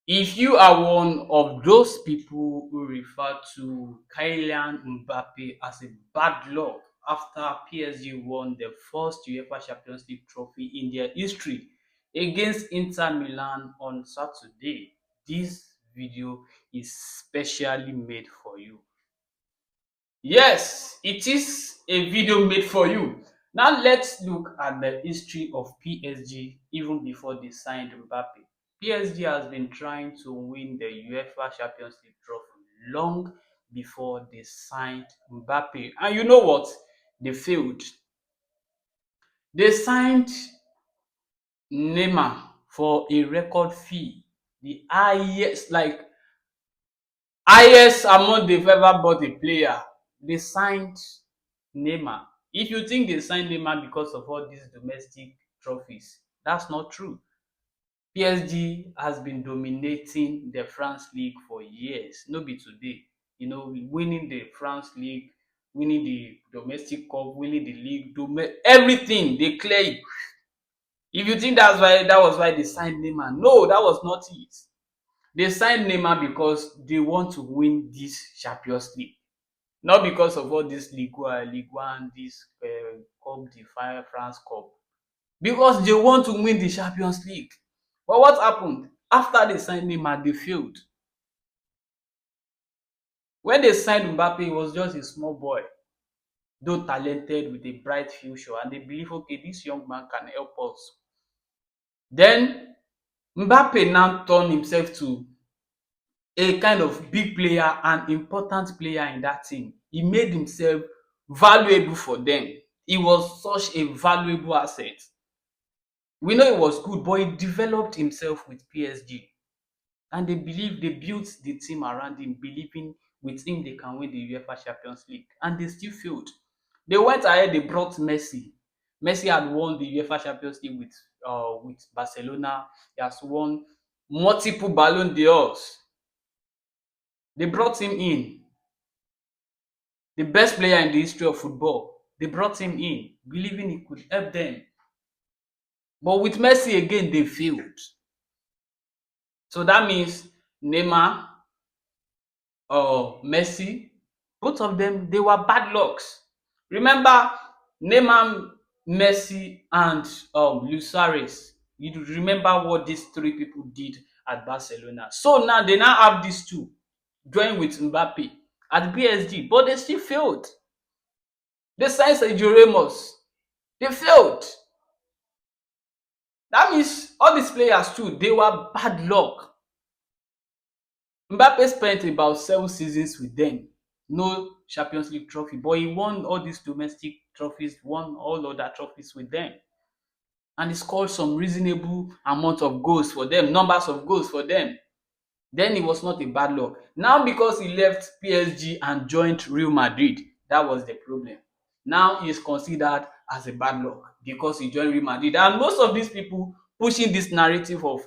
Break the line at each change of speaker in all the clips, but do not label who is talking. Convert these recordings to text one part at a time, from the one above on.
If you are one of those people who refer to Kylian Mbappe as a bad luck after PSG won the first UEFA Champions League trophy in their history against Inter Milan on Saturday, this video is specially made for you. Yes, it is a video made for you. Now let's look at the history of PSG even before they signed Mbappe. PSG has been trying to win the UEFA Champions League trophy long before they signed Mbappe. And you know what? They failed. They signed Neymar for a record fee, the highest amount they've ever bought a player. They signed Neymar. If you think they signed Neymar because of all these domestic trophies, that's not true. PSG has been dominating the France League for years, no be today. You know, winning the France League, winning the domestic cup, winning the league, everything they clear it. If you think that was why they signed Neymar, no, that was not it. They signed Neymar because they want to win this Champions League. Not because of all this Ligue 1, this Cup de France Cup. Because they want to win the Champions League. But what happened? After they signed Neymar, they failed. When they signed Mbappe, he was just a small boy, though talented with a bright future, and they believe, okay, this young man can help us. Then Mbappe now turned himself to a kind of big player and important player in that team. He made himself valuable for them. He was such a valuable asset. We know he was good, but he developed himself with PSG. And they built the team around him, believing with him they can win the UEFA Champions League. And they still failed. They went ahead, they brought Messi. Messi had won the UEFA Champions League with Barcelona. He has won multiple Ballon d'Ors. They brought him in, the best player in the history of football. They brought him in, believing he could help them. But with Messi again, they failed. So that means Neymar or Messi, both of them, they were bad lucks. Remember Neymar, Messi, and Luis Suarez. You remember what these three people did at Barcelona. So now they now have these two join with Mbappe at PSG, but they still failed. They signed Sergio Ramos. They failed. That means all these players too, they were bad luck. Mbappe spent about 7 seasons with them. No Champions League trophy, but he won all these domestic trophies, won all other trophies with them. And he scored some reasonable amount of goals for them, numbers of goals for them. Then he was not a bad luck. Now because he left PSG and joined Real Madrid, that was the problem. Now he is considered as a bad luck because he joined Real Madrid. And most of these people pushing this narrative of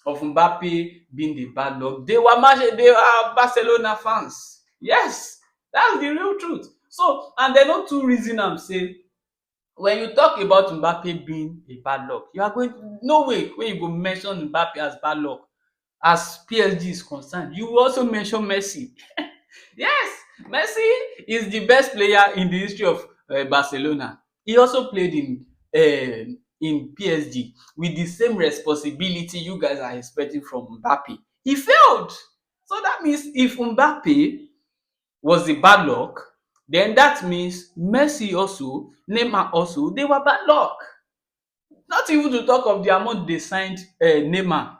Mbappe being the bad luck, they are Barcelona fans. Yes, that's the real truth. So and they no too reason am say when you talk about Mbappe being a bad luck, you are going to no way wey you go mention Mbappe as bad luck as PSG is concerned. You also mention Messi. Yes, Messi is the best player in the history of Barcelona. He also played in PSG with the same responsibility you guys are expecting from Mbappe. He failed. So that means if Mbappe was the bad luck, then that means Messi also, Neymar also, they were bad luck. Not even to talk of the amount they signed Neymar.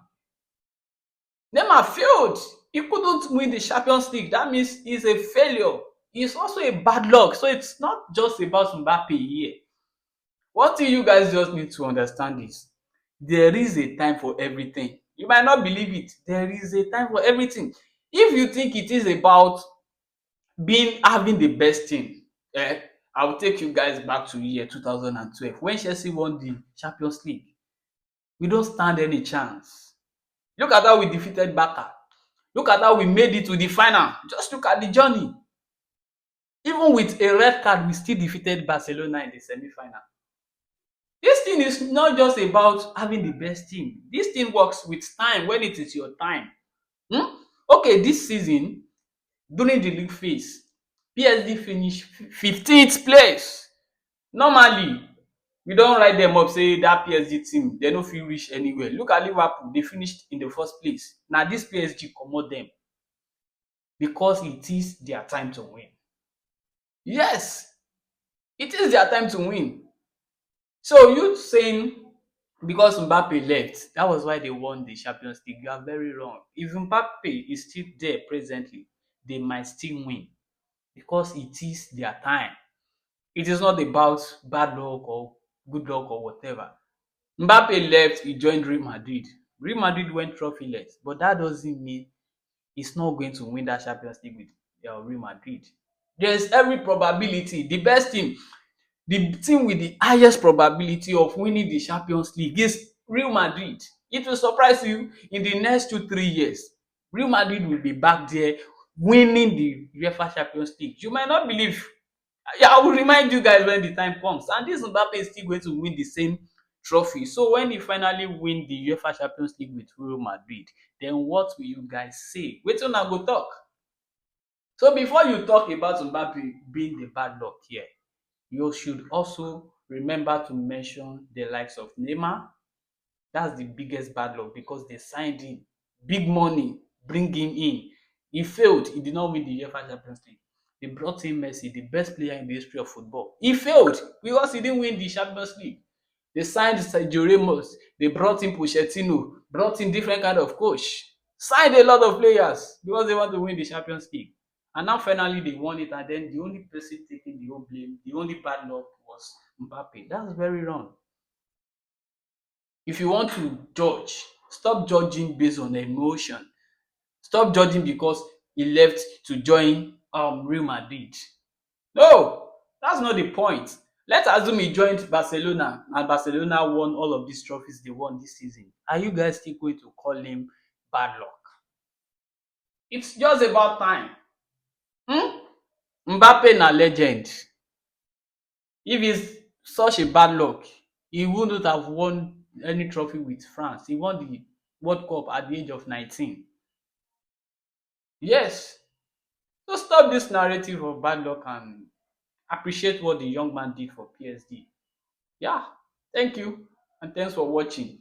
Neymar failed. He couldn't win the Champions League. That means he's a failure. He's also a bad luck. So it's not just about Mbappe here. One thing you guys just need to understand is there is a time for everything. You might not believe it. There is a time for everything. If you think it is about having the best team, eh, I will take you guys back to year 2012 when Chelsea won the Champions League. We don't stand any chance. Look at how we defeated Barca. Look at how we made it to the final. Just look at the journey. Even with a red card, we still defeated Barcelona in the semi-final. This thing is not just about having the best team. This thing works with time when it is your time. Hmm? Okay, this season, during the league phase, PSG finish 15th place. Normally, we don write dem up say dat PSG team dem no fit reach anywhere. Look at Liverpool, they finished in the first place. Na dis PSG comot dem because it is their time to win. Yes, it is their time to win. So you saying because Mbappe left, that was why they won the Champions League, you are very wrong. If Mbappe is still there presently, they might still win because it is their time. It is not about bad luck or good luck or whatever. Mbappe left, he joined Real Madrid. Real Madrid went trophyless, but that doesn't mean he's not going to win that Champions League with Real Madrid. There's every probability. The team with the highest probability of winning the Champions League is Real Madrid. It will surprise you in the next 2 3 years. Real Madrid will be back there winning the UEFA Champions League. You might not believe. Yeah, I will remind you guys when the time comes. And this Mbappe is still going to win the same trophy. So when he finally win the UEFA Champions League with Real Madrid, then what will you guys say? Wetin una go talk? So before you talk about Mbappe being the bad luck here, you should also remember to mention the likes of Neymar. That's the biggest bad luck because they signed him big money, bring him in. He failed. He did not win the UEFA Champions League. They brought in Messi, the best player in the history of football. He failed because he didn't win the Champions League. They signed Sergio Ramos. They brought in Pochettino, brought in different kind of coach, signed a lot of players because they want to win the Champions League. And now finally they won it, and then the only person taking the whole blame, the only bad luck was Mbappe. That's very wrong. If you want to judge, stop judging based on emotion. Stop judging because he left to join Real Madrid. No, that's not the point. Let's assume he joined Barcelona and Barcelona won all of these trophies they won this season. Are you guys still going to call him bad luck? It's just about time. Hmm? Mbappe na legend. If it's such a bad luck, he wouldn't have won any trophy with France. He won the World Cup at the age of 19. Yes. So stop this narrative of bad luck and appreciate what the young man did for PSG. Yeah. Thank you and thanks for watching.